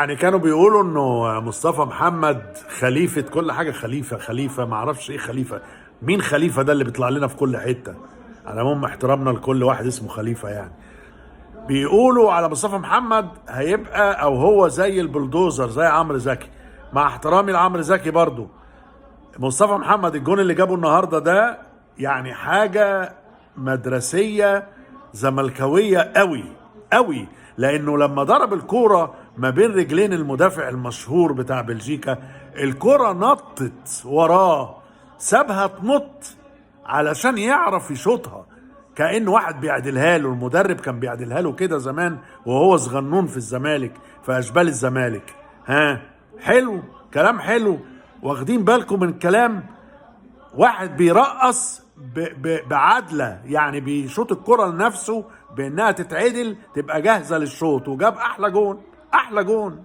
يعني كانوا بيقولوا انه مصطفى محمد خليفة كل حاجة. خليفة ما اعرفش ايه خليفة. مين خليفة ده اللي بيطلع لنا في كل حتة؟ على العموم احترامنا لكل واحد اسمه خليفة يعني. بيقولوا على مصطفى محمد هيبقى او هو زي البلدوزر زي عمرو زكي. مع احترامي لعمرو زكي برضو، مصطفى محمد الجون اللي جابه النهارده ده يعني حاجة مدرسية زملكاوية قوي قوي. لانه لما ضرب الكورة ما بين رجلين المدافع المشهور بتاع بلجيكا، الكورة نطت وراه، سابها تنط علشان يعرف يشوطها. كأن واحد بيعدلها له، المدرب كان بيعدلها له كده زمان وهو صغنون في الزمالك، في اشبال الزمالك. ها، حلو كلام حلو. واخدين بالكم من الكلام؟ واحد بيرقص بعدلة، يعني بيشوط الكرة لنفسه بانها تتعدل تبقى جاهزة للشوط، وجاب احلى جون. احلى جون.